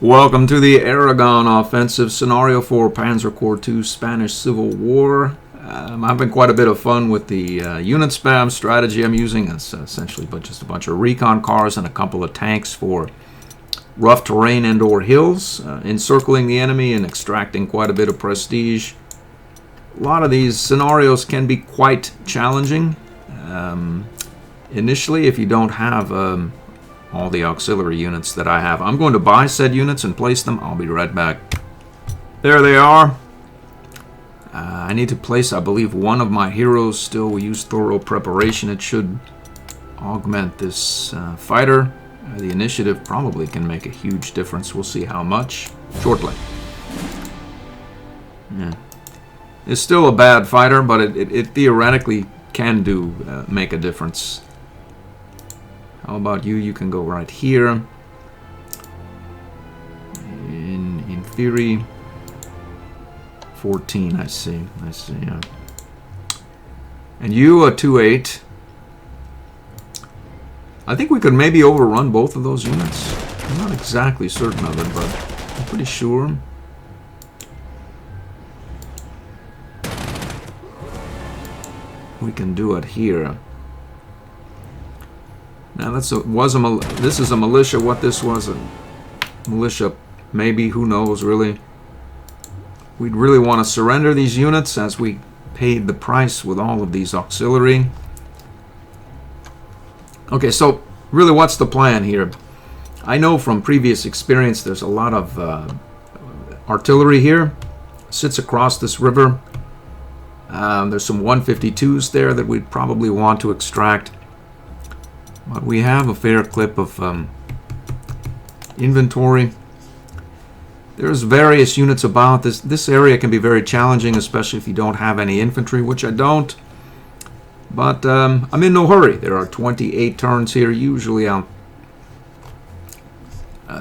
Welcome to the Aragon offensive scenario for Panzer Corps II Spanish Civil War. I'm having quite a bit of fun with the unit spam strategy I'm using. It's essentially just a bunch of recon cars and a couple of tanks for rough terrain and or hills, encircling the enemy and extracting quite a bit of prestige. A lot of these scenarios can be quite challenging initially if you don't have all the auxiliary units that I have. I'm going to buy said units and place them. I'll be right back. There they are. I need to place, I believe, one of my heroes still. We use thorough preparation. It should augment this fighter. The initiative probably can make a huge difference. We'll see how much shortly. Yeah. It's still a bad fighter, but it theoretically can make a difference. How about you? You can go right here. In theory, 14. I see. Yeah. And you a 2-8. I think we could maybe overrun both of those units. I'm not exactly certain of it, but I'm pretty sure. We can do it here. Now this is a militia. What this was, a militia, maybe, who knows really. We'd really want to surrender these units as we paid the price with all of these auxiliary. Okay, so really what's the plan here? I know from previous experience there's a lot of artillery here. Sits across this river. There's some 152s there that we'd probably want to extract. But we have a fair clip of inventory. There's various units about. This area can be very challenging, especially if you don't have any infantry, which I don't. But I'm in no hurry. There are 28 turns here. Usually I'll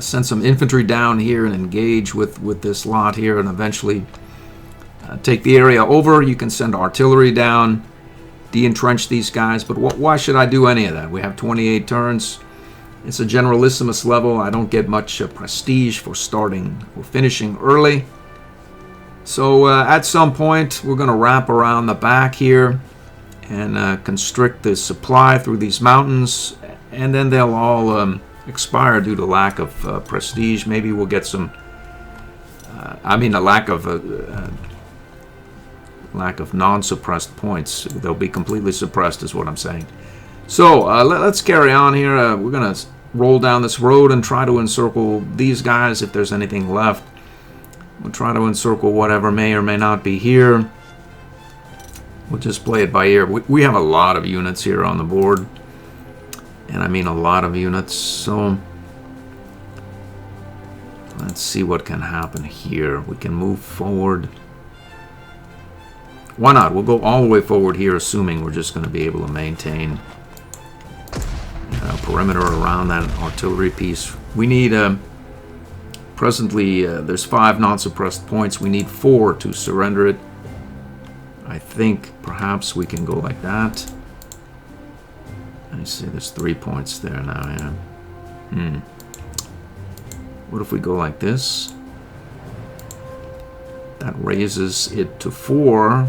send some infantry down here and engage with this lot here and eventually take the area over. You can send artillery down, de-entrench these guys, but why should I do any of that? We have 28 turns. It's a generalissimus level. I don't get much prestige for starting or finishing early. So at some point, we're going to wrap around the back here and constrict the supply through these mountains, and then they'll all expire due to lack of prestige. Maybe we'll get some, a lack of non-suppressed points. They'll be completely suppressed is what I'm saying. So let's carry on here. We're going to roll down this road and try to encircle these guys if there's anything left. We'll try to encircle whatever may or may not be here. We'll just play it by ear. We have a lot of units here on the board. And I mean a lot of units. So let's see what can happen here. We can move forward. Why not? We'll go all the way forward here, assuming we're just going to be able to maintain a perimeter around that artillery piece. We need, presently, there's 5 non-suppressed points. We need 4 to surrender it. I think perhaps we can go like that. I see there's 3 points there now, yeah. What if we go like this? That raises it to 4.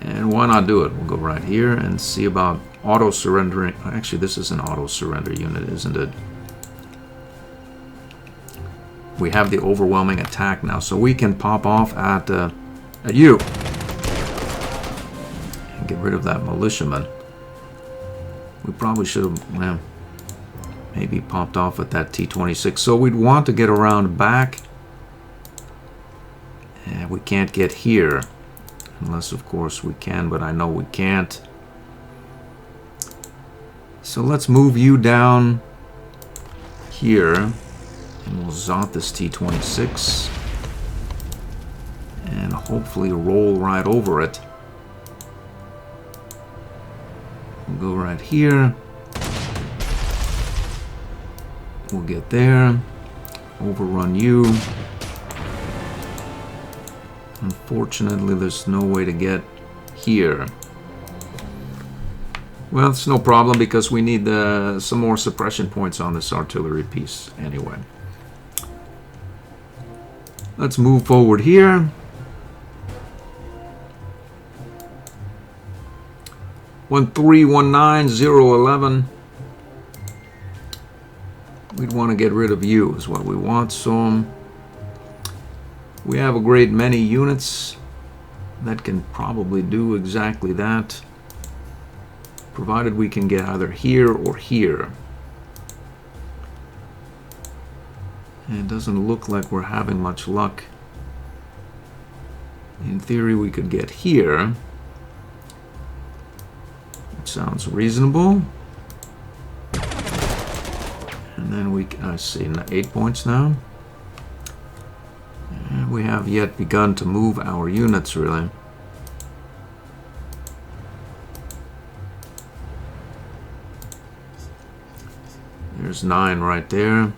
And why not do it? We'll go right here and see about auto-surrendering. Actually, this is an auto-surrender unit, isn't it? We have the overwhelming attack now, so we can pop off at you. And get rid of that militiaman. We probably should have, well, maybe popped off at that T-26. So we'd want to get around back. And we can't get here. Unless, of course, we can, but I know we can't. So let's move you down here. And we'll zot this T-26. And hopefully roll right over it. We'll go right here. We'll get there. Overrun you. Unfortunately, there's no way to get here. Well, it's no problem because we need some more suppression points on this artillery piece anyway. Let's move forward here. 1319011. We'd want to get rid of you is what we want. So we have a great many units that can probably do exactly that, provided we can get either here or here. And it doesn't look like we're having much luck. In theory, we could get here, which sounds reasonable. And then I see 8 points now. And we have yet begun to move our units, really. There's 9 right there.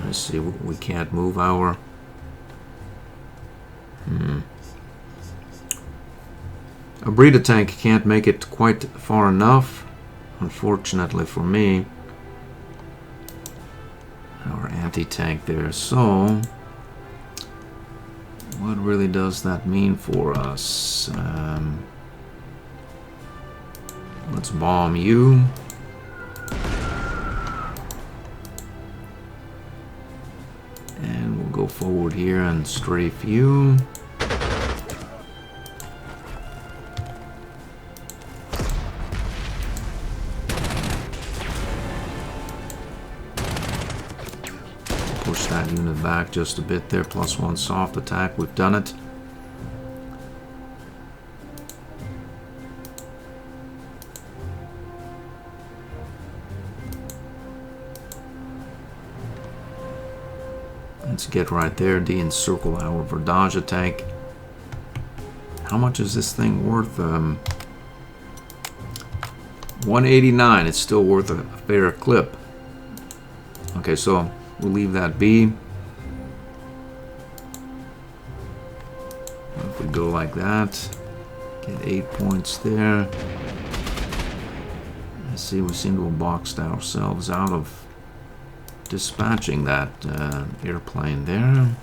Let's see, we can't move our... A breeder tank can't make it quite far enough, unfortunately for me. Our anti-tank there, so... What really does that mean for us? Let's bomb you. And we'll go forward here and strafe you. Push that unit back just a bit there. +1 soft attack. We've done it. Let's get right there, de-encircle our Verdage tank. How much is this thing worth? 189. It's still worth a fair clip. Okay, so we'll leave that be. If we go like that, get 8 points there. Let's see, we seem to have boxed ourselves out of dispatching that airplane there.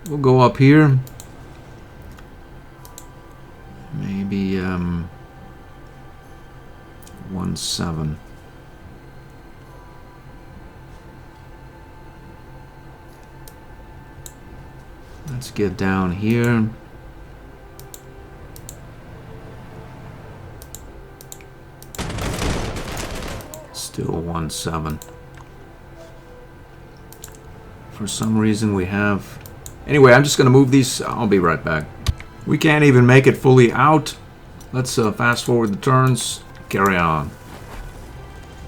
We'll go up here. Maybe 1-7. Let's get down here. Still 1-7. For some reason we have... Anyway, I'm just going to move these. I'll be right back. We can't even make it fully out. Let's fast forward the turns. Carry on.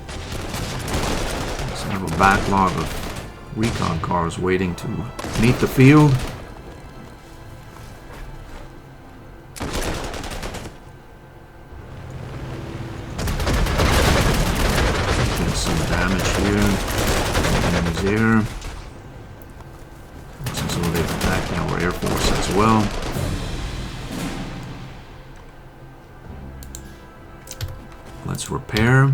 Let's have a backlog of recon cars waiting to meet the field. Get some damage here. Enemies there. So they've attacked our Air Force as well. Let's repair.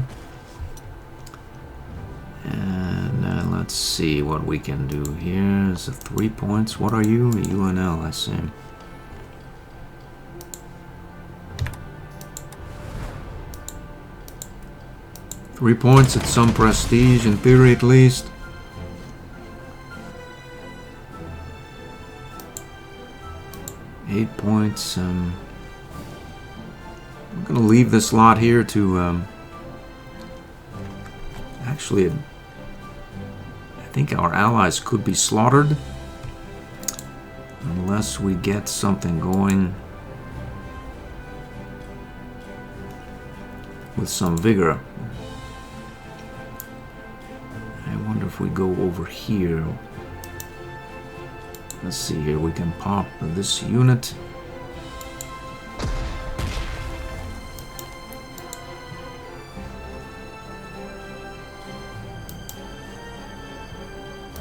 And let's see what we can do here. Is it 3 points? What are you? UNL, I see. Three points at some prestige, in theory at least. Eight points. I'm going to leave this lot here to... Actually, I think our allies could be slaughtered. Unless we get something going with some vigor. I wonder if we go over here. Let's see here, we can pop this unit.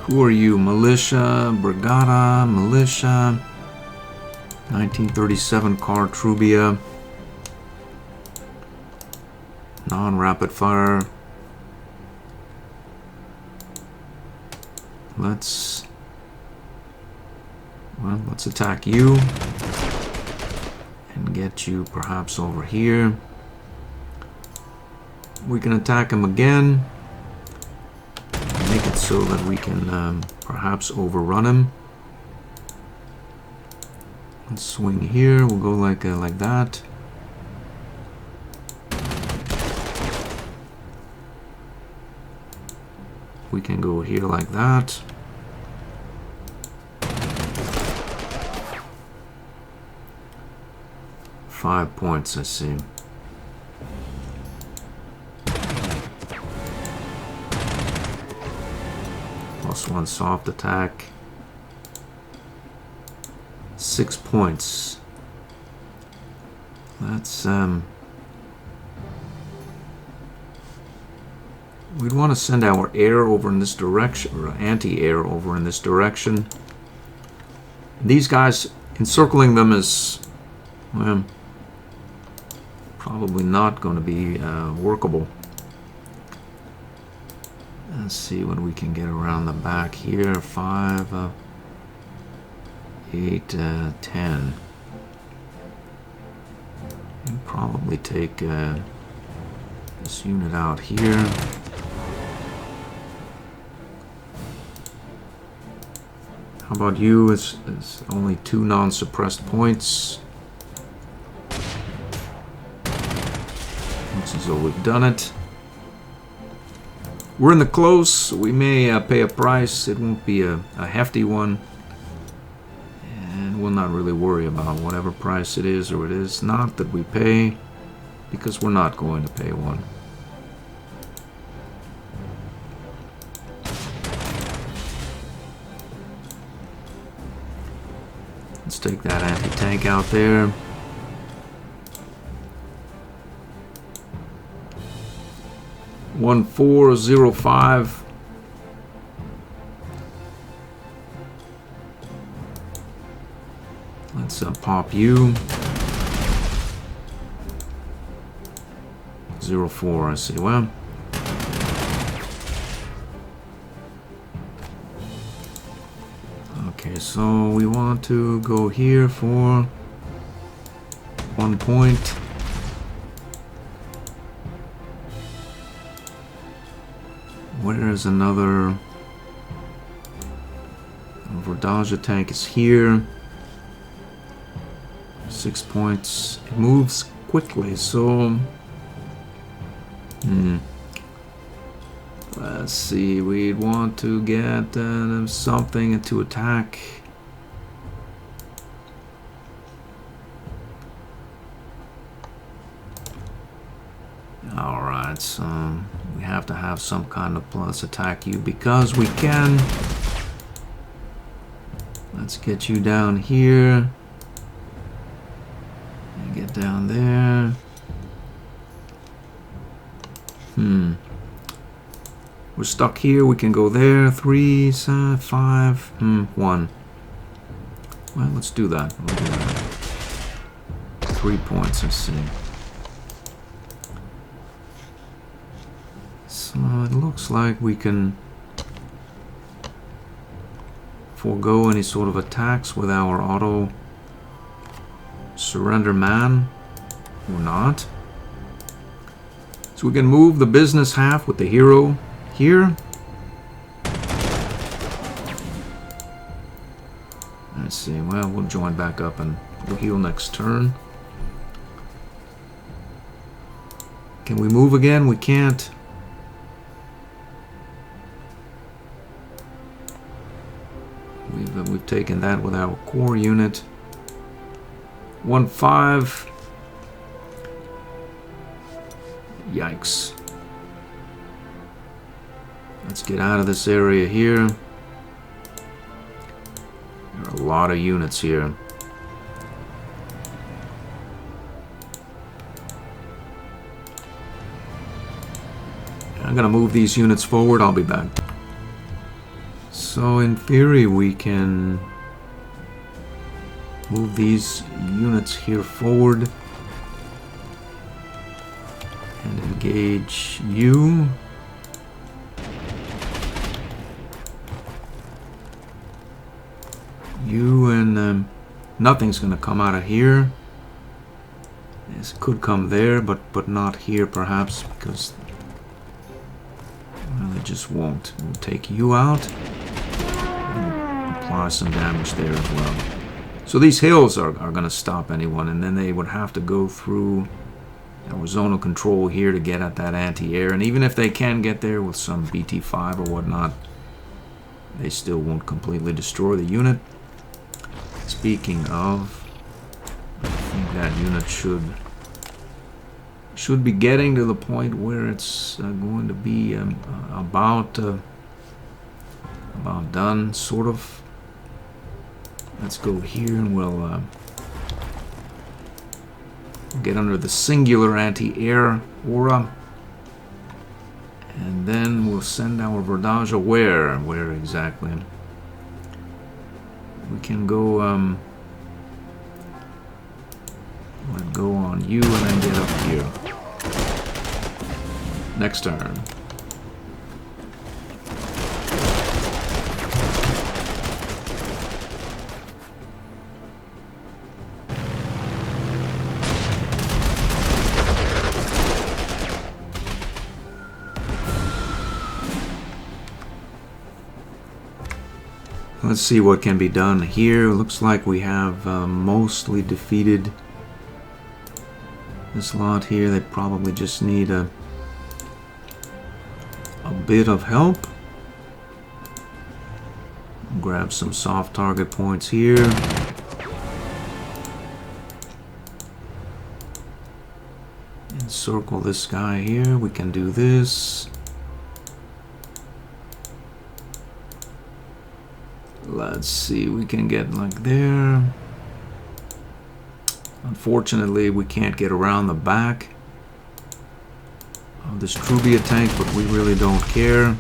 Who are you? Militia, Brigada, Militia. 1937 car Trubia. Non-rapid fire. Let's attack you and get you perhaps over here. We can attack him again. Make it so that we can perhaps overrun him. Let's swing here. We'll go like that. We can go here like that. Five points, I see. +1 soft attack. 6 points. That's we'd want to send our air over in this direction, or anti-air over in this direction. These guys, encircling them is, well, probably not going to be workable. Let's see what we can get around the back here. 5, 8, 10. We'll probably take this unit out here. How about you? It's only 2 non-suppressed points. Looks as though we've done it. We're in the close, so we may pay a price. It won't be a hefty one. And we'll not really worry about whatever price it is or it is not that we pay, because we're not going to pay one. Let's take that anti-tank out there. $1405. Let's pop you. 04, I see. Well, okay, so we want to go here for 1 point. Where is another? Vordaja tank is here. 6 points. It moves quickly, so let's see. We'd want to get something to attack. All right, so we have to have some kind of plus attack you because we can. Let's get you down here. And get down there. We're stuck here. We can go there. 3, 5, 1. Well, let's do that. We'll do that. 3 points, I see. So it looks like we can forego any sort of attacks with our auto surrender man, or not. So we can move the business half with the hero here. Let's see. Well, we'll join back up and we'll heal next turn. Can we move again? We can't. We've taken that with our core unit. 1-5. Yikes. Let's get out of this area here. There are a lot of units here. I'm gonna move these units forward. I'll be back. So in theory we can move these units here forward and engage you. You and nothing's gonna come out of here. This could come there, but not here perhaps, because well, it just won't. We'll take you out and apply some damage there as well. So these hills are gonna stop anyone, and then they would have to go through our zonal control here to get at that anti-air, and even if they can get there with some BT5 or whatnot, they still won't completely destroy the unit. Speaking of, I think that unit should be getting to the point where it's going to be about done, sort of. Let's go here and we'll get under the singular anti-air aura, and then we'll send our Verdaja where exactly. We can go let go on you and then get up here. Next turn. Let's see what can be done here. Looks like we have mostly defeated this lot here. They probably just need a bit of help. Grab some soft target points here. Encircle this guy here. We can do this. Let's see, we can get like there. Unfortunately, we can't get around the back of this Trubia tank, but we really don't care.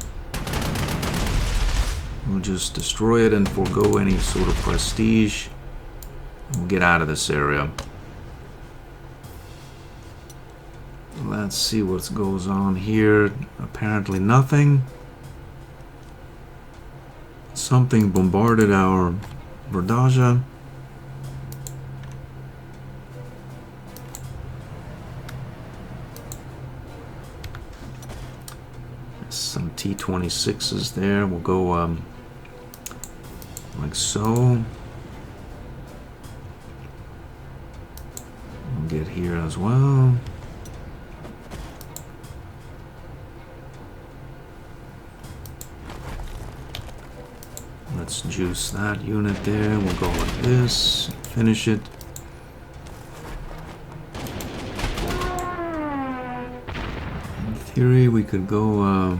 We'll just destroy it and forego any sort of prestige. We'll get out of this area. Let's see what goes on here. Apparently nothing. Something bombarded our Verdaja. Some T-26s there. We'll go like so. We'll get here as well. Let's juice that unit there. We'll go like this. Finish it. In theory, we could go.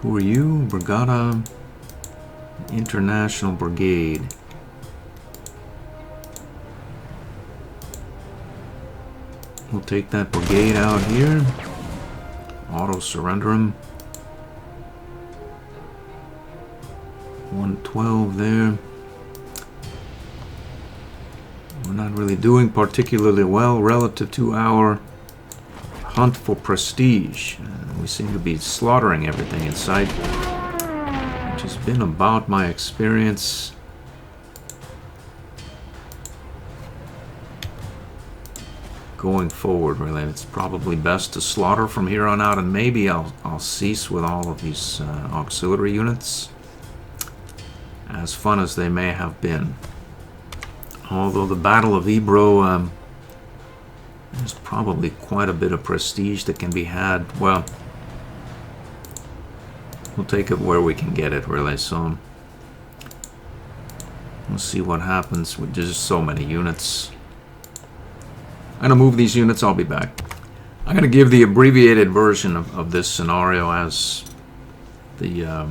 Who are you? Brigada International Brigade. We'll take that brigade out here. Auto surrender him. 112 there. We're not really doing particularly well relative to our hunt for prestige. We seem to be slaughtering everything in sight, which has been about my experience. Going forward, really, it's probably best to slaughter from here on out, and maybe I'll cease with all of these auxiliary units, as fun as they may have been. Although the Battle of Ebro, there's probably quite a bit of prestige that can be had. Well, we'll take it where we can get it, really. So we'll see what happens with just so many units. I'm gonna move these units. I'll be back. I'm gonna give the abbreviated version of this scenario, as the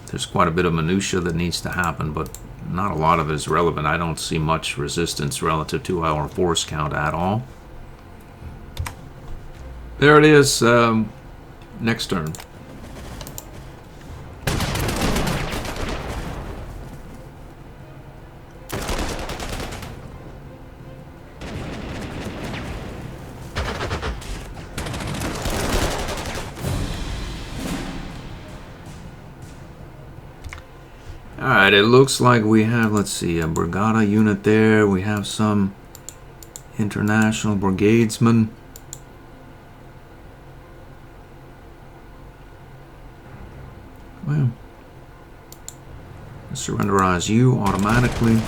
there's quite a bit of minutia that needs to happen, but not a lot of it is relevant. I don't see much resistance relative to our force count at all. There it is. Next turn. Alright, it looks like we have, let's see, a Brigada unit there. We have some international brigadesmen. Well, surrenderize you automatically.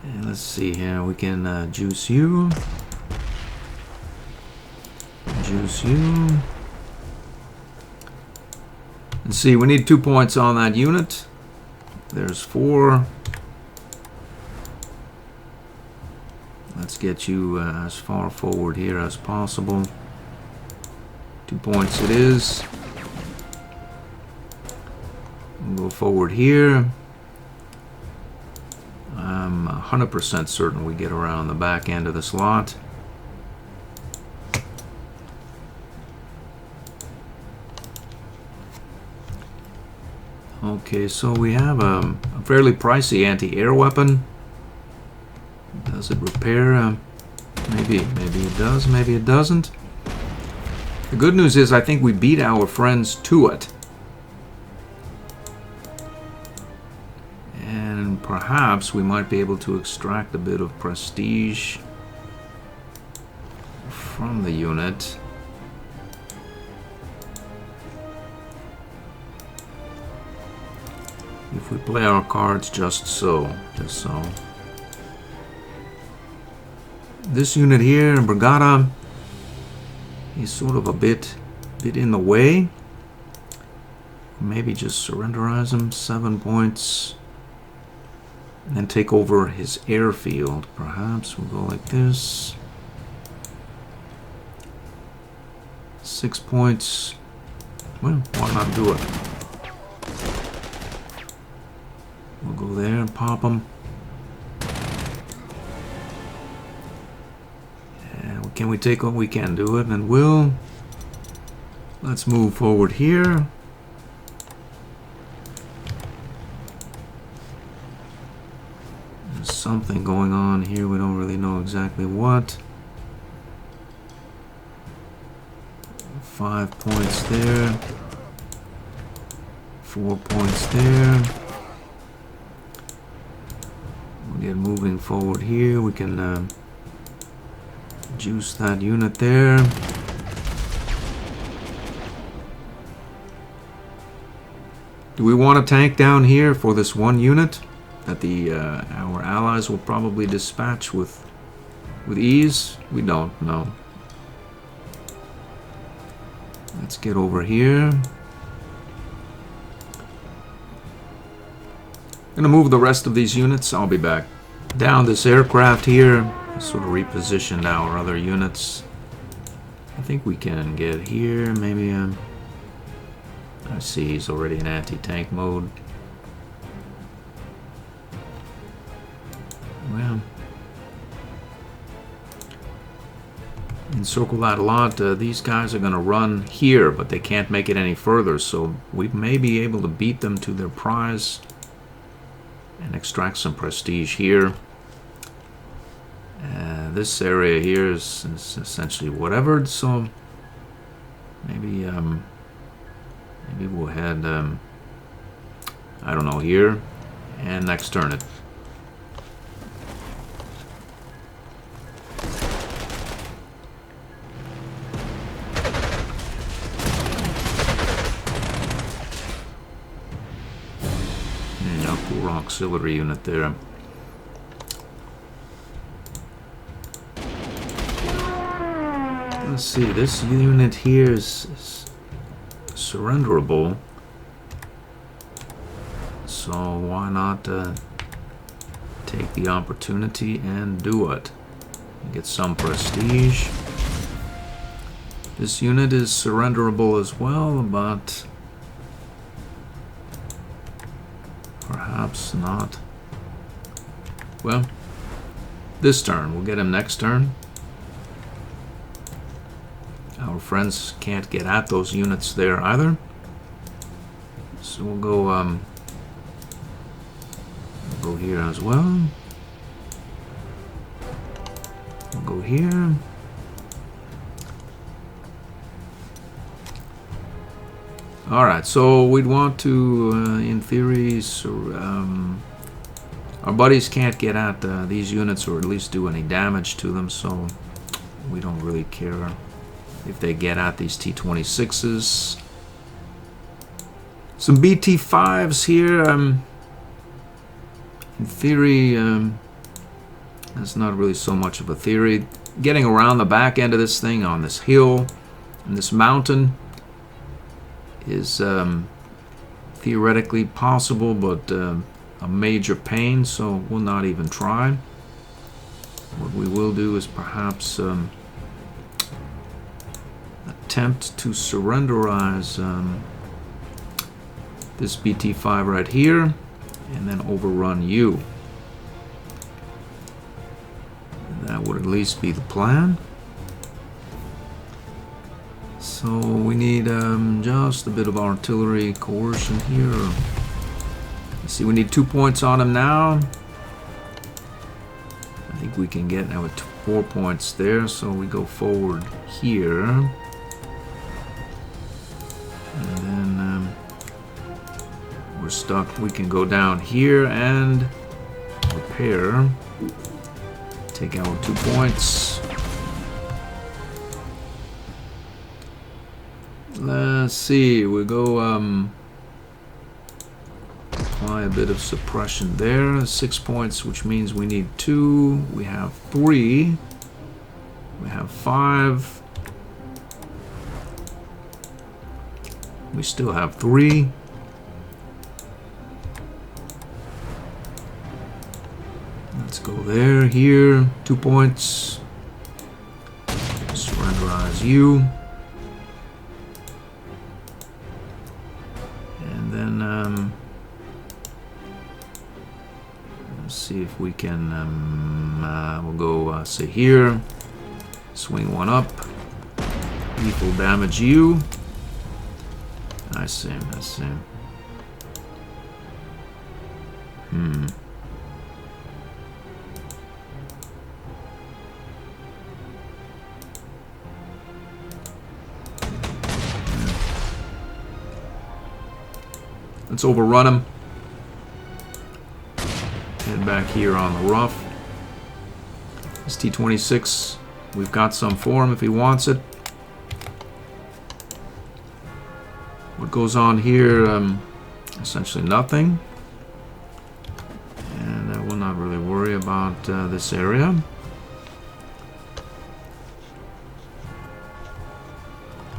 And let's see here, we can juice you. Juice you. And see, we need 2 points on that unit. There's 4. Let's get you as far forward here as possible. 2 points it is. We'll go forward here. I'm 100% certain we get around the back end of the slot. Okay, so we have a fairly pricey anti-air weapon. Does it repair? Maybe it does, maybe it doesn't. The good news is I think we beat our friends to it. And perhaps we might be able to extract a bit of prestige from the unit. If we play our cards just so. This unit here, Brigada, he's sort of a bit in the way. Maybe just surrenderize him, 7 points. And then take over his airfield. Perhaps we'll go like this. 6 points. Well, why not do it? We'll go there and pop them. And can we take what we can do it? And we'll. Let's move forward here. There's something going on here. We don't really know exactly what. 5 points there. 4 points there. Get moving forward here. We can juice that unit there. Do we want a tank down here for this one unit that our allies will probably dispatch with ease? We don't know. Let's get over here. Gonna move the rest of these units. I'll be back. Down this aircraft here. Sort of repositioned our other units. I think we can get here. Maybe I see he's already in anti-tank mode. Well, encircle that lot. These guys are gonna run here, but they can't make it any further. So we may be able to beat them to their prize. And extract some prestige here. This area here is essentially whatever, so maybe we'll head I don't know, here and next turn it. Poor auxiliary unit there. Let's see, this unit here is surrenderable. So why not take the opportunity and do it? Get some prestige. This unit is surrenderable as well, but perhaps not. Well, this turn. We'll get him next turn. Our friends can't get at those units there either. So we'll go here as well. We'll go here. Alright, so we'd want to, in theory, our buddies can't get at these units or at least do any damage to them, so we don't really care if they get at these T-26s. Some BT-5s here. In theory, that's not really so much of a theory. Getting around the back end of this thing on this hill and this mountain is theoretically possible, but a major pain, so we'll not even try. What we will do is perhaps attempt to surrenderize this BT-5 right here and then overrun you. That would at least be the plan. So we need just a bit of artillery coercion here. Let's see, we need 2 points on him now. I think we can get now with 4 points there, so we go forward here. And then we're stuck. We can go down here and repair. Take out 2 points. Let's see, we go apply a bit of suppression there. 6 points, which means we need 2. We have 3. We have 5. We still have 3. Let's go there, here. 2 points. Surrenderize you. And then let's see if we can. We'll go say here. Swing 1 up. Lethal damage you. I see. I see. Let's overrun him. Head back here on the rough. This T-26, we've got some for him if he wants it. What goes on here? Essentially nothing. And we'll not really worry about this area.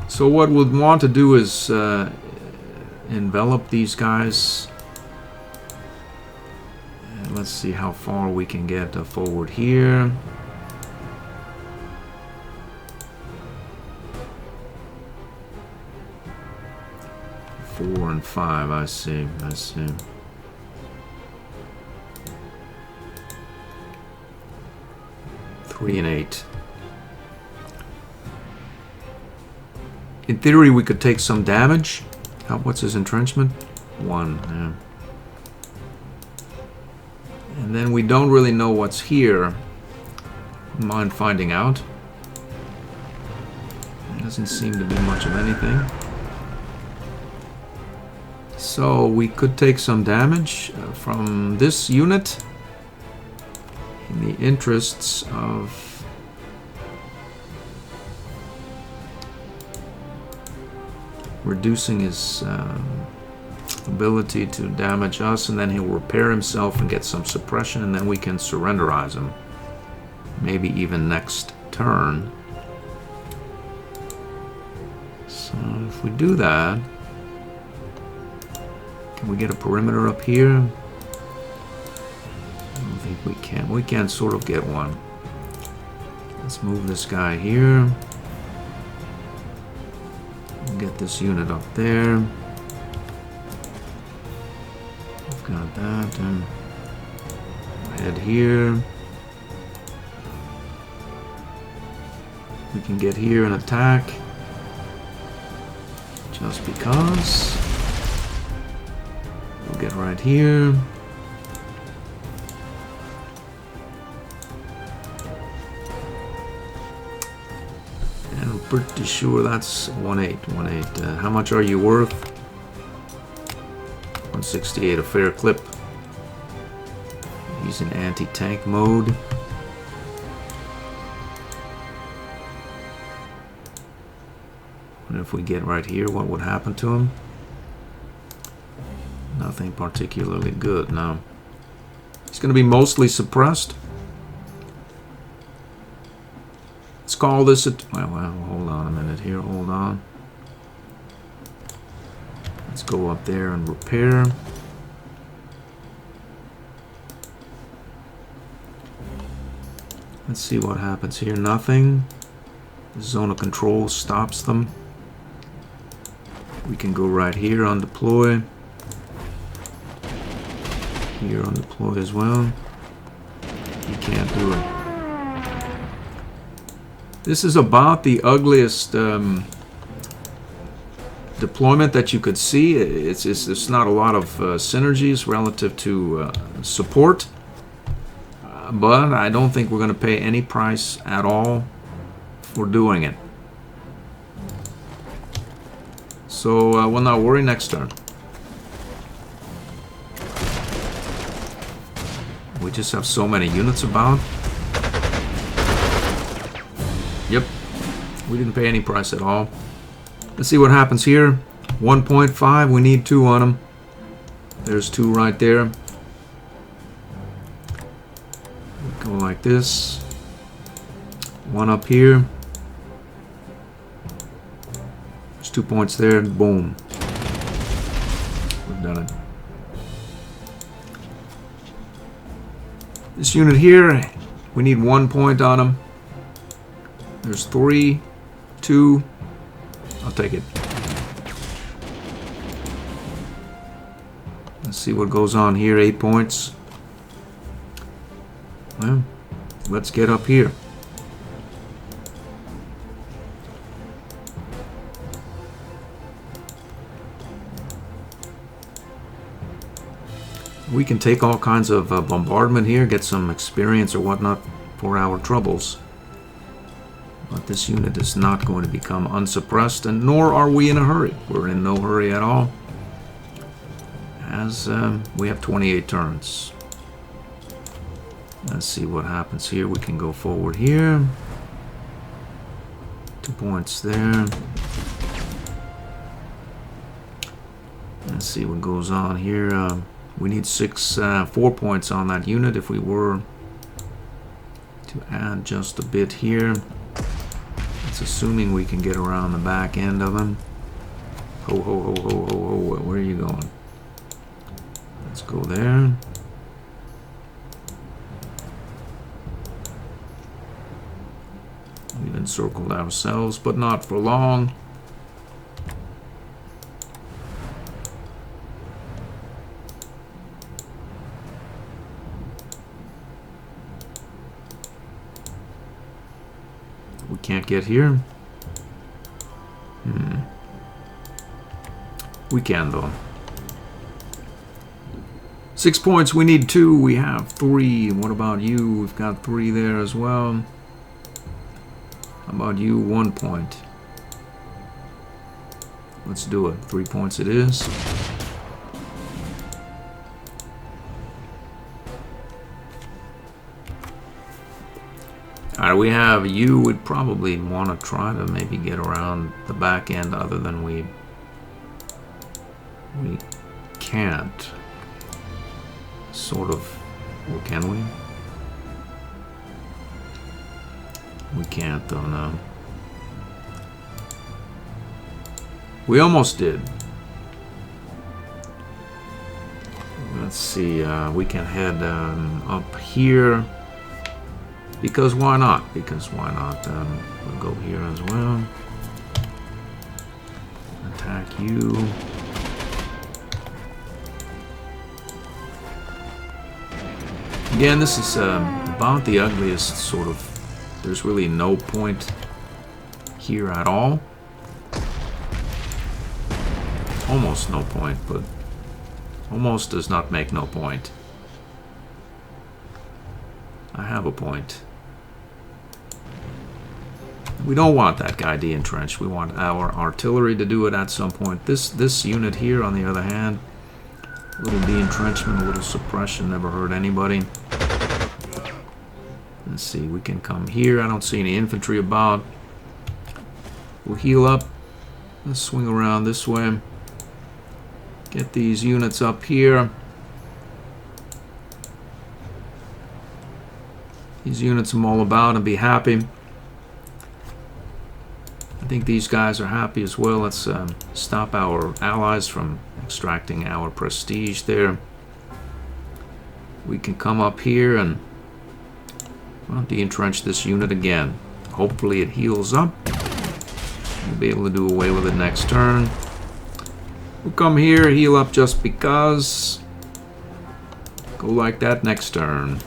So what we'll want to do is envelop these guys. And let's see how far we can get forward here. Four and 5, I see, I see. Three and 8. In theory, we could take some damage. What's his entrenchment? 1, yeah. And then we don't really know what's here. Mind finding out. Doesn't seem to be much of anything. So we could take some damage from this unit in the interests of reducing his ability to damage us, and then he'll repair himself and get some suppression, and then we can surrenderize him. Maybe even next turn. So if we do that, can we get a perimeter up here? I don't think we can. We can sort of get one. Let's move this guy here. Get this unit up there. We've got that. And head here. We can get here and attack. Just because. We'll get right here. And I'm pretty sure that's 1-8. 1-8. How much are you worth? 168, a fair clip. He's in anti-tank mode. And if we get right here, what would happen to him? Nothing particularly good, no. He's going to be mostly suppressed. Let's call this a... Well, hold on a minute here, hold on. Let's go up there and repair. Let's see what happens here. Nothing. The zone of control stops them. We can go right here on deploy. Here on deploy as well. You can't do it. This is about the ugliest deployment that you could see. It's not a lot of synergies relative to support. But I don't think we're going to pay any price at all for doing it. So we'll not worry next turn. We just have so many units about. Yep, we didn't pay any price at all. Let's see what happens here. 1.5, we need 2 on them. There's 2 right there. Go like this. 1 up here. There's 2 points there. Boom. We've done it. This unit here, we need 1 point on them. There's 3, 2. I'll take it. Let's see what goes on here. 8 points. Well, let's get up here. We can take all kinds of bombardment here, get some experience or whatnot for our troubles. But this unit is not going to become unsuppressed, and nor are we in a hurry. We're in no hurry at all, as we have 28 turns. Let's see what happens here. We can go forward here. 2 points there. Let's see what goes on here. We need 4 points on that unit if we were to add just a bit here. It's assuming we can get around the back end of him. Ho, ho, ho, ho, ho, ho. Where are you going? Let's go there. We've encircled ourselves, but not for long. We can't get here. We can though. 6 points, we need 2, we have 3. What about you? We've got 3 there as well. How about you? 1 point. Let's do it. 3 points it is. Alright, we have you. Would probably want to try to maybe get around the back end, other than we can't. Sort of. Or can we? We can't though, no. We almost did. Let's see, we can head up here. Because why not? Because why not? We'll go here as well. Attack you. Again, this is about the ugliest sort of. There's really no point here at all. Almost no point, but almost does not make no point. I have a point. We don't want that guy de-entrenched. We want our artillery to do it at some point. This unit here, on the other hand, A little de-entrenchment, a little suppression, never hurt anybody. Let's see, we can come here. I don't see any infantry about. We'll heal up. Let's swing around this way. Get these units up here. These units I'm all about and be happy. I think these guys are happy as well. Let's stop our allies from extracting our prestige there. We can come up here and de-entrench this unit again. Hopefully it heals up. We'll be able to do away with it next turn. We'll come here, heal up just because. Go like that next turn.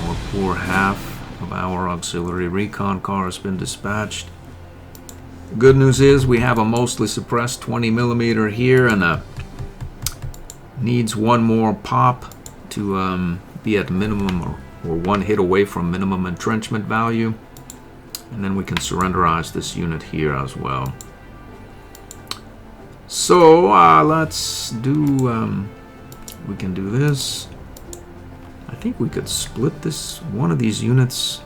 Our poor half of our auxiliary recon car has been dispatched. The good news is we have a mostly suppressed 20mm here and needs one more pop to be at minimum or one hit away from minimum entrenchment value. And then we can surrenderize this unit here as well. So let's do, we can do this. I think we could split this, one of these units.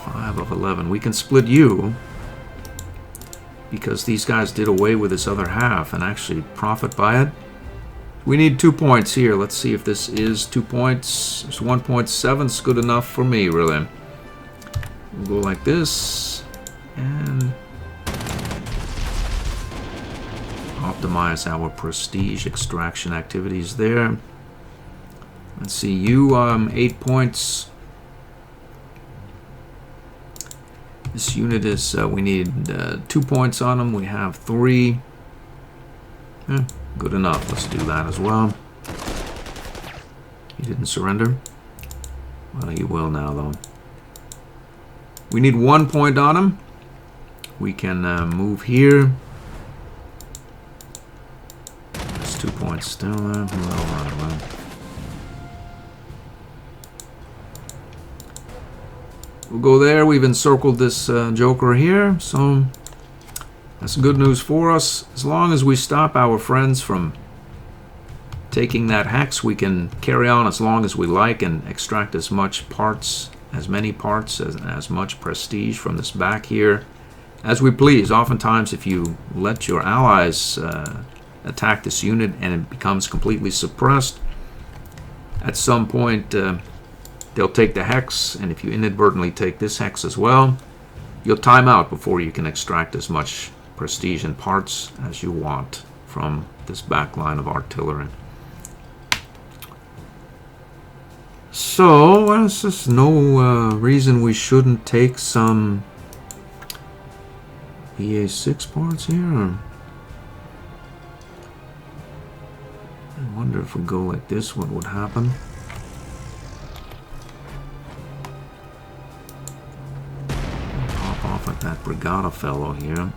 5 of 11. We can split you because these guys did away with this other half and actually profit by it. We need 2 points here. Let's see if this is 2 points. It's 1.7. It's good enough for me, really. We'll go like this and optimize our prestige extraction activities there. Let's see, you 8 points. This unit is, we need 2 points on them. We have 3. Good enough. Let's do that as well. He didn't surrender. Well, you will now, though. We need 1 point on him. We can move here. There's 2 points still there. Well. We'll go there. We've encircled this joker here, so that's good news for us. As long as we stop our friends from taking that hex, we can carry on as long as we like and extract as much parts, as many parts, as much prestige from this back here as we please. Oftentimes, if you let your allies attack this unit and it becomes completely suppressed, at some point they'll take the hex, and if you inadvertently take this hex as well, you'll time out before you can extract as much prestige and parts as you want from this back line of artillery. So, there's just no reason we shouldn't take some BA6 parts here. I wonder if we go like this, what would happen? Like that Brigada fellow here.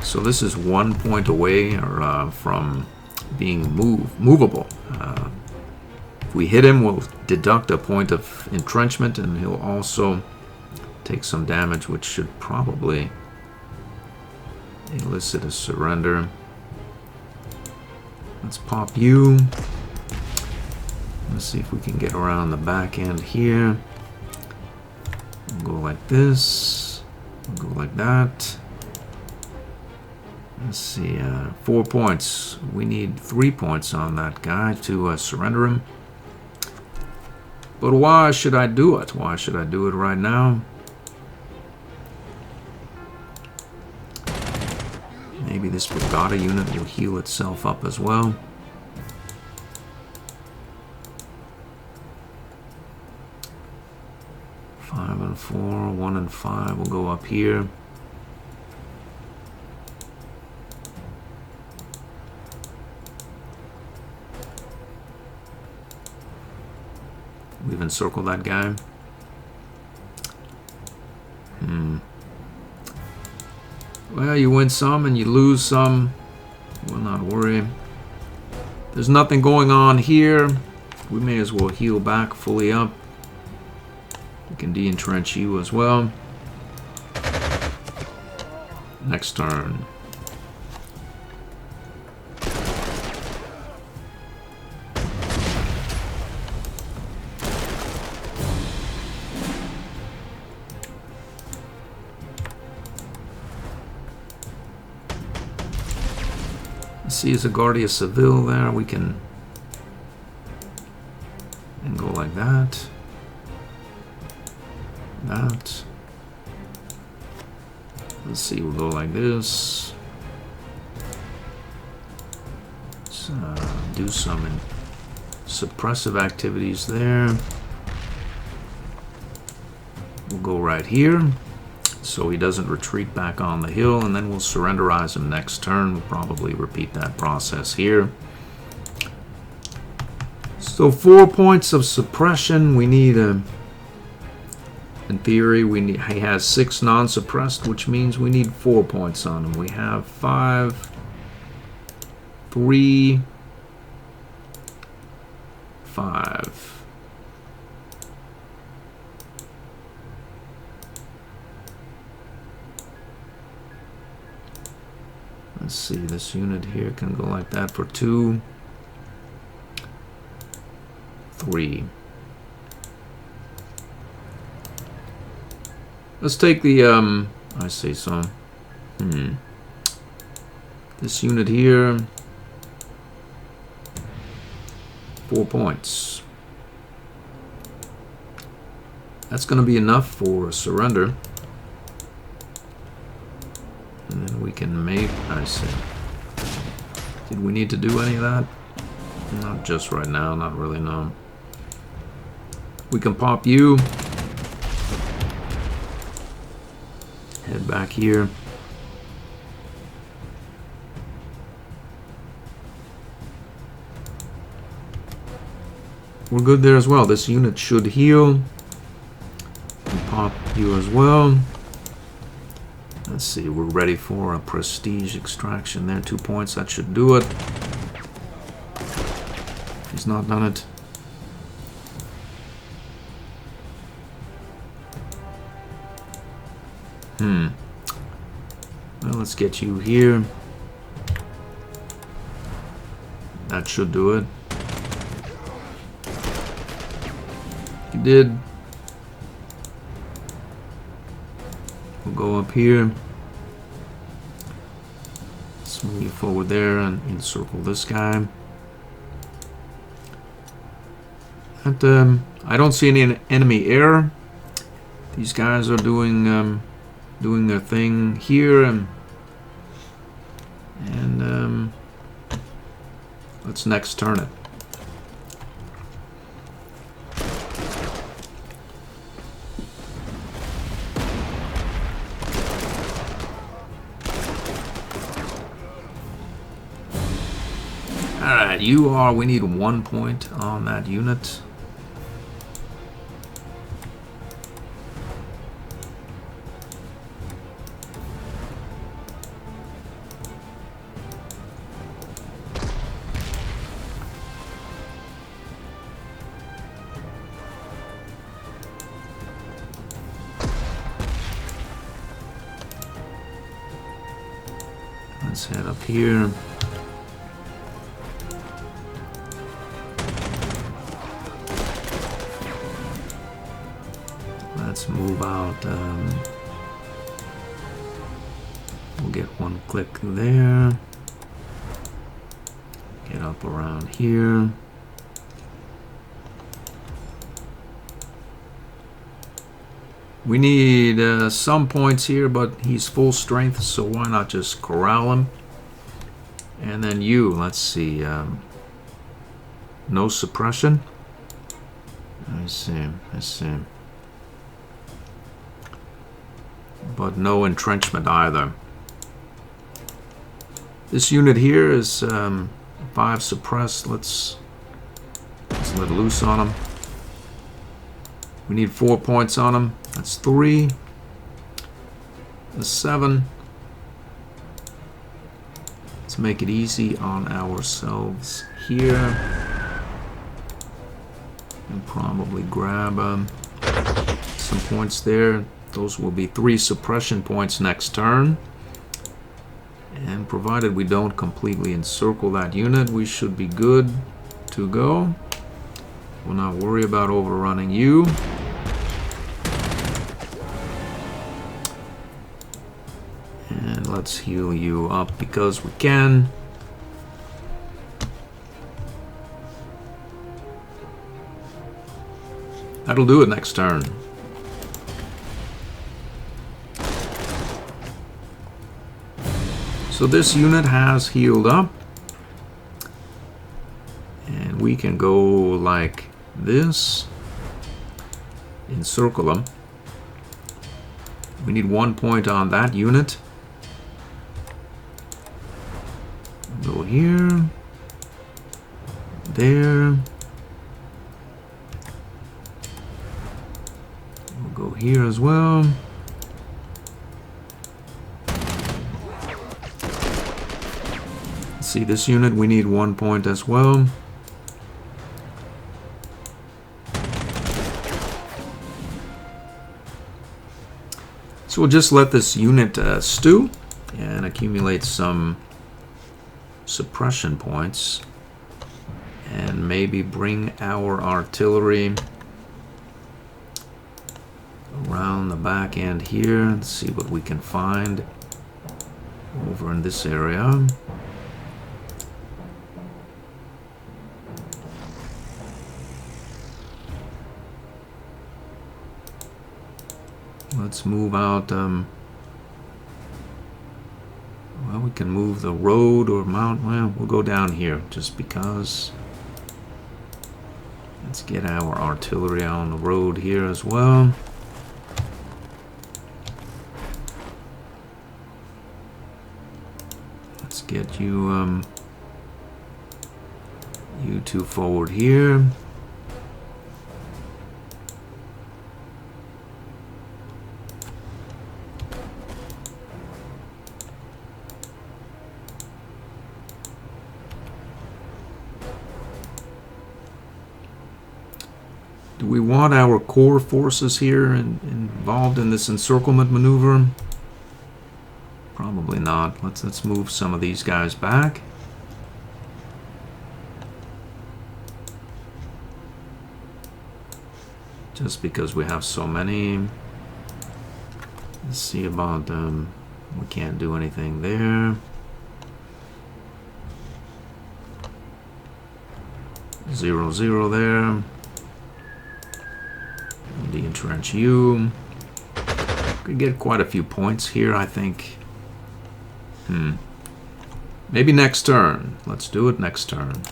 So this is 1 point away from being movable. If we hit him, we'll deduct a point of entrenchment, and he'll also take some damage, which should probably elicit a surrender. Let's pop you. Let's see if we can get around the back end here. We'll go like this. We'll go like that. Let's see, 4 points. We need 3 points on that guy to surrender him. But why should I do it? Why should I do it right now? Maybe this Brigada unit will heal itself up as well. Five and 4, 1 and 5 will go up here. We've encircled that guy. Well, you win some and you lose some. We'll not worry. There's nothing going on here. we may as well heal back fully up. We can de-entrench you as well. Next turn. See, as a Guardia Civil there, we can and go like that. That. Let's see, we'll go like this. Let's do some suppressive activities there. We'll go right here, so he doesn't retreat back on the hill, and then we'll surrenderize him next turn. We'll probably repeat that process here. So 4 points of suppression. We need in theory, he has 6 non-suppressed, which means we need 4 points on him. We have 5, 3, 5. Let's see, this unit here can go like that for 2, 3. Let's take the, I say so. This unit here, 4 points. That's going to be enough for a surrender. And then we can make, I see. Did we need to do any of that? Not just right now, not really, no. We can pop you. Head back here. We're good there as well. This unit should heal. And pop you as well. Let's see, we're ready for a prestige extraction there. 2 points, that should do it. He's not done it. Well, let's get you here. That should do it. You did. We'll go up here. Let's move forward there and encircle this guy. And I don't see any enemy air. These guys are doing their thing here, and let's next turn it. Alright, we need 1 point on that unit. Let's head up here. Let's move out. We'll get 1 click there. Get up around here. We need some points here, but he's full strength, so why not just corral him? And then let's see, no suppression. I see. But no entrenchment either. This unit here is 5 suppressed. Let's let loose on him. We need 4 points on him. That's 3. That's 7. Let's make it easy on ourselves here. And probably grab some points there. Those will be 3 suppression points next turn. And provided we don't completely encircle that unit, we should be good to go. We'll not worry about overrunning you. And let's heal you up because we can. That'll do it next turn. So this unit has healed up. And we can go like this. Encircle them. We need 1 point on that unit. Go here. There. We'll go here as well. See this unit, we need 1 point as well. So we'll just let this unit stew and accumulate some suppression points and maybe bring our artillery around the back end here and see what we can find over in this area. Let's move out, well, we can move the road or mount, well, we'll go down here just because. Let's get our artillery on the road here as well. Let's get you, you two forward here. Do we want our core forces here involved in this encirclement maneuver? Probably not. Let's move some of these guys back. Just because we have so many. Let's see about we can't do anything there. 0-0 there. De-entrench you. Could get quite a few points here, I think. Maybe next turn. Let's do it next turn.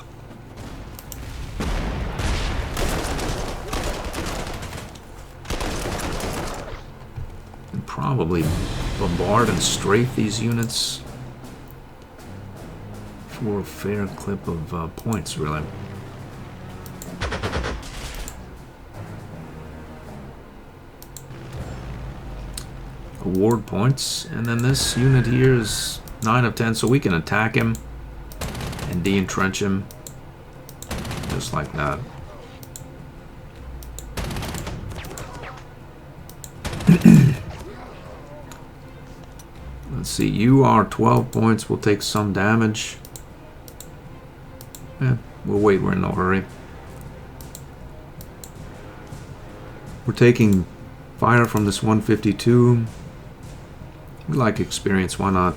And probably bombard and strafe these units for a fair clip of points, really. Award points, and then this unit here is 9 of 10, so we can attack him and de-entrench him just like that. Let's see, you are 12 points, we'll take some damage. We'll wait, we're in no hurry. We're taking fire from this 152. We like experience, why not?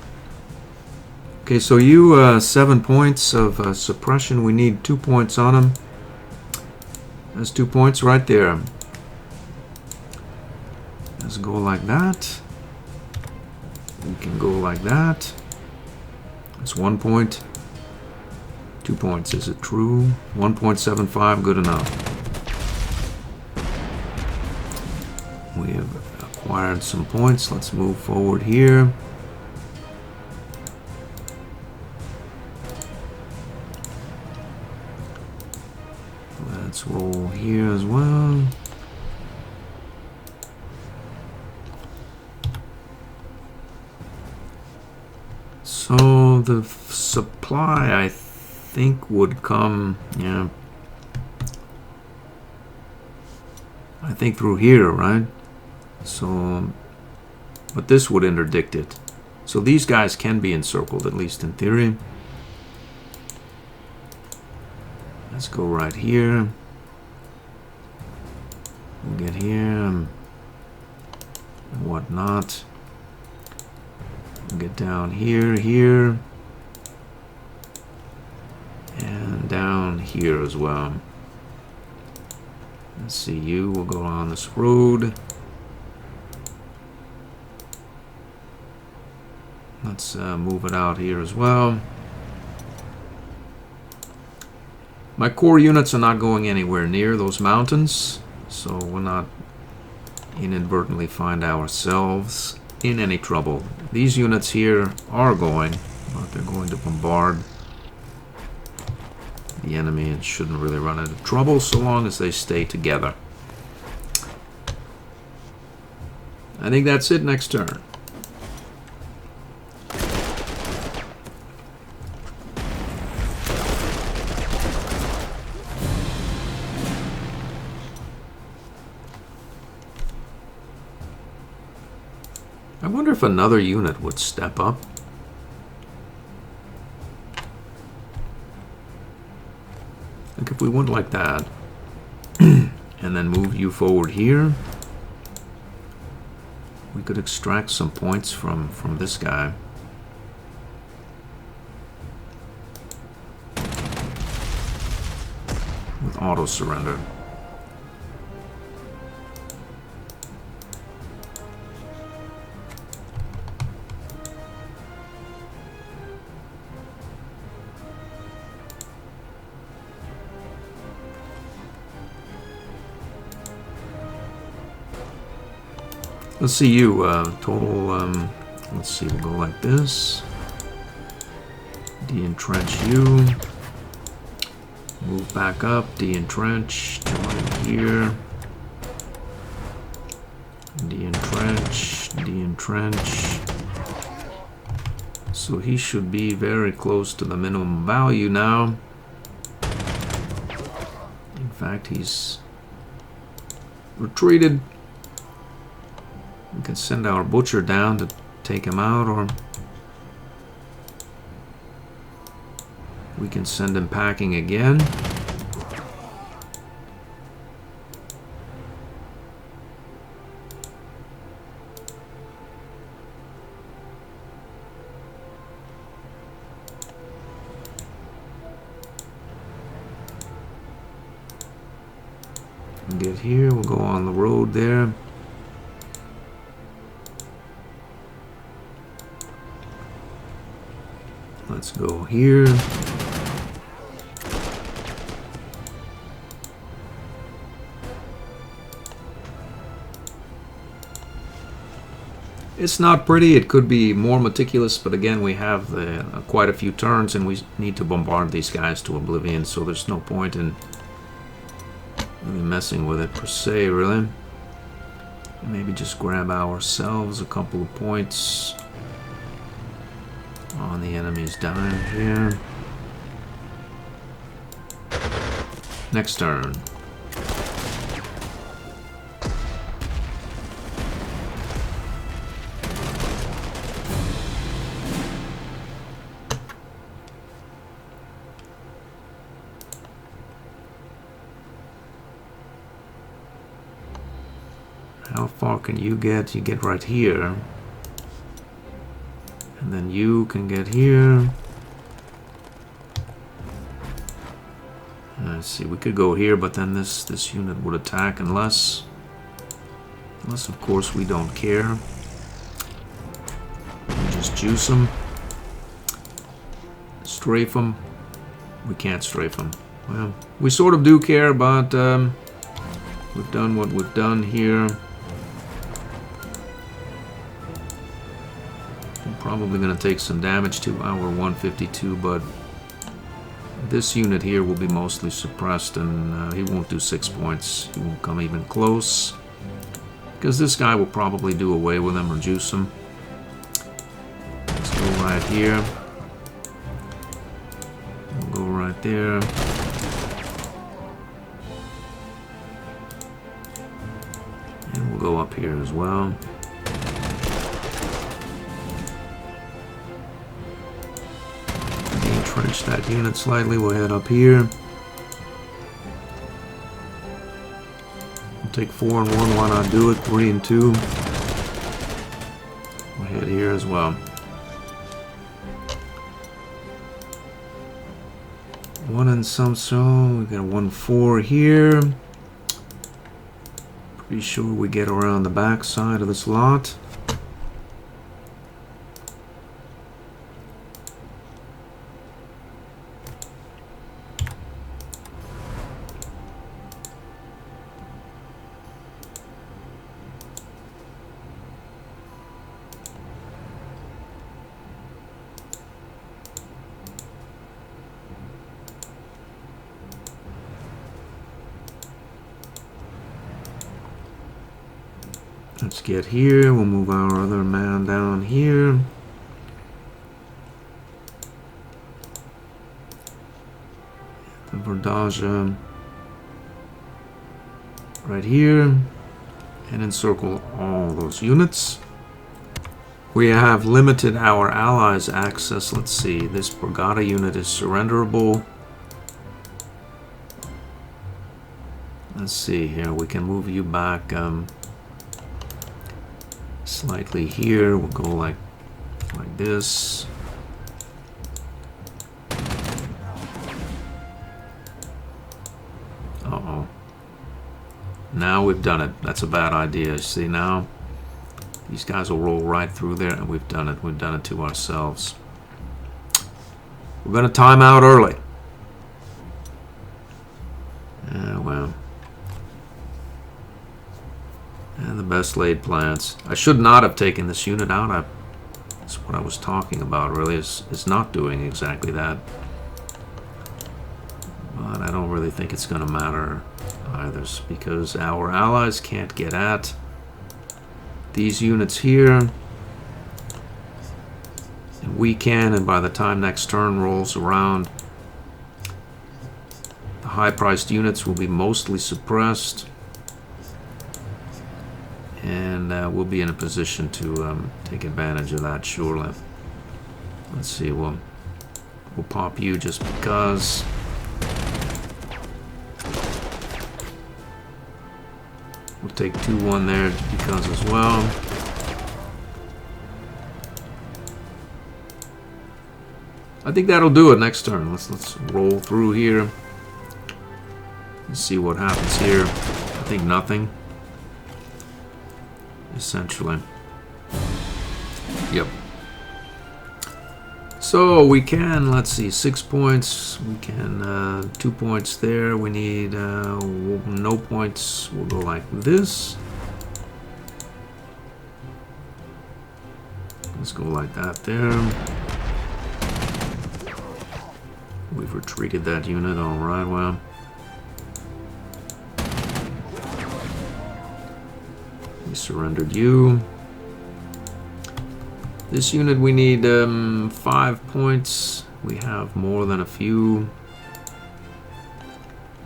Okay, so you 7 points of suppression. We need 2 points on him. That's 2 points right there. Let's go like that. We can go like that. That's 1 point. 2 points, is it true? 1.75, good enough. We have acquired some points. Let's move forward here. Let's roll here as well. So the supply, I think, would come, yeah. I think through here, right? So, but this would interdict it. So these guys can be encircled, at least in theory. Let's go right here. We'll get here and whatnot. We'll get down here, here. And down here as well. Let's see, you will go on this road. Let's move it out here as well. My core units are not going anywhere near those mountains, so we'll not inadvertently find ourselves in any trouble. These units here are going, but they're going to bombard the enemy and shouldn't really run into trouble so long as they stay together. I think that's it next turn. I wonder if another unit would step up. Like if we went like that and then move you forward here, we could extract some points from this guy. With auto surrender. Let's see you, total, let's see, we'll go like this. De-entrench you. Move back up, de-entrench, join here. De-entrench, de-entrench. So he should be very close to the minimum value now. In fact, he's retreated. We can send our butcher down to take him out, or we can send him packing again. Get here, we'll go on the road there. Let's go here. It's not pretty. It could be more meticulous, but again, we have quite a few turns, and we need to bombard these guys to oblivion, so there's no point in really messing with it per se, really. Maybe just grab ourselves a couple of points on the enemy's dime here. Next turn. How far can you get? You get right here. And then you can get here. Let's see, we could go here, but then this unit would attack unless of course we don't care. We just juice them. Strafe them. We can't strafe them. Well, we sort of do care, but we've done what we've done here. Probably going to take some damage to our 152, but this unit here will be mostly suppressed, and he won't do 6 points. He won't come even close, because this guy will probably do away with him or juice him. Let's go right here. We'll go right there. We'll go up here as well. Entrench that unit slightly. We'll head up here. We'll take 4 and 1. Why not do it? 3 and 2. We'll head here as well. 1 and some, so we got 1-4 here. Pretty sure we get around the back side of this lot. Let's get here. We'll move our other man down here. The Verdage right here. And encircle all those units. We have limited our allies' access. Let's see. This Brigada unit is surrenderable. Let's see here. We can move you back slightly here. We'll go like this. Uh-oh. Now we've done it. That's a bad idea. See, now these guys will roll right through there, and we've done it. We've done it to ourselves. We're going to time out early. Well. And the best laid plans. I should not have taken this unit out. That's what I was talking about, really, is not doing exactly that. But I don't really think it's going to matter either, because our allies can't get at these units here. And we can, and by the time next turn rolls around, the high-priced units will be mostly suppressed. And we'll be in a position to take advantage of that, surely. Let's see, we'll pop you just because. We'll take 2-1 there just because as well. I think that'll do it next turn. Let's roll through here. Let's see what happens here. I think nothing. Essentially. Yep. So we can, let's see, 6 points. We can 2 points there. We need no points. We'll go like this. Let's go like that there. We've retreated that unit. All right, well. Surrendered you. This unit we need 5 points. We have more than a few.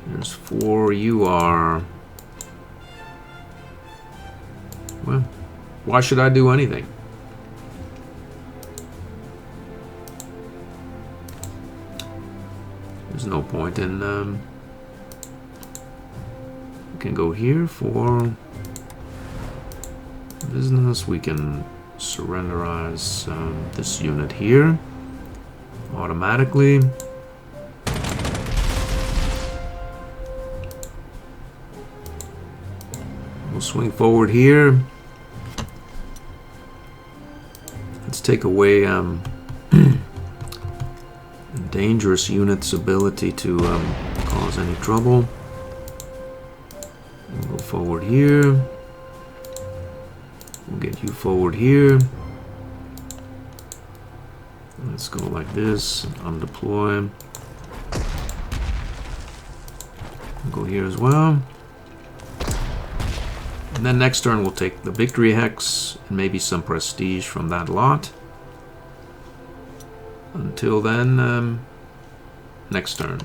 There's 4. You are. Well, why should I do anything? There's no point in. We can go here for business. We can surrenderize this unit here automatically. We'll swing forward here. Let's take away a dangerous unit's ability to cause any trouble. We'll go forward here. We'll get you forward here. Let's go like this. Undeploy. We'll go here as well. And then next turn we'll take the victory hex and maybe some prestige from that lot. Until then, next turn.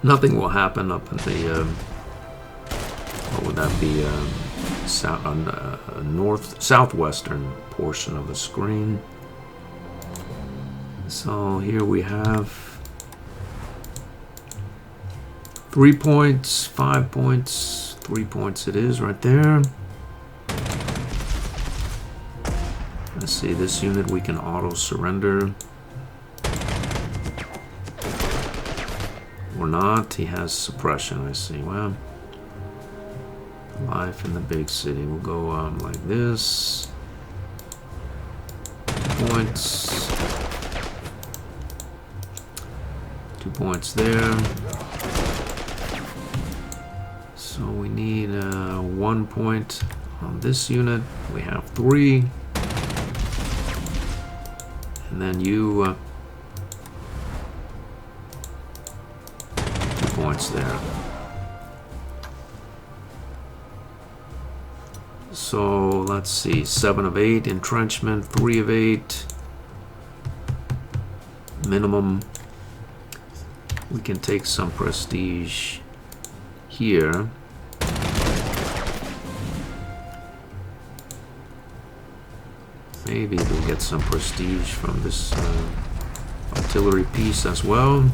Nothing will happen up in the, what would that be, southwestern portion of the screen. So here we have 3 points, 5 points, 3 points it is right there. Let's see, this unit we can auto surrender. Or not, he has suppression, I see. Well, life in the big city. We'll go like this. 2 points. 2 points there. So we need 1 point on this unit. We have 3. And then you 2 points there. So let's see, 7 of 8 entrenchment, 3 of 8 minimum. We can take some prestige here. Maybe we'll get some prestige from this artillery piece as well.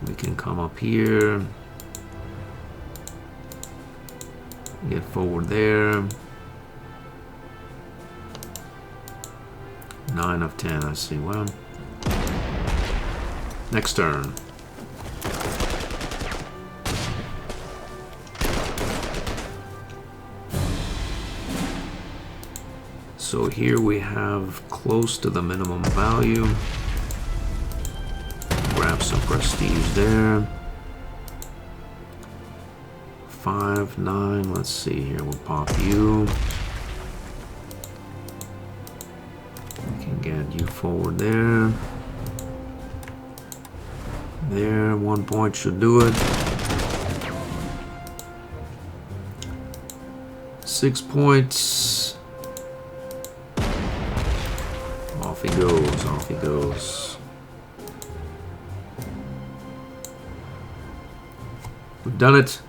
We can come up here, get forward there. 9 of 10, I see. Well, next turn. So here we have close to the minimum value. Grab some prestige there. 5, 9, let's see here, we'll pop you. We can get you forward there. There, 1 point should do it. 6 points. Off he goes, off he goes. We've done it.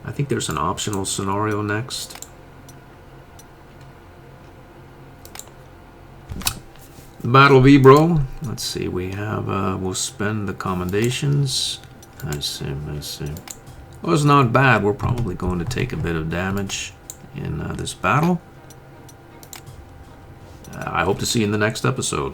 I think there's an optional scenario next. The Battle of Ebro. Let's see, we have, we'll spend the commendations. I see, I see. Well, it's not bad. We're probably going to take a bit of damage in this battle. I hope to see you in the next episode.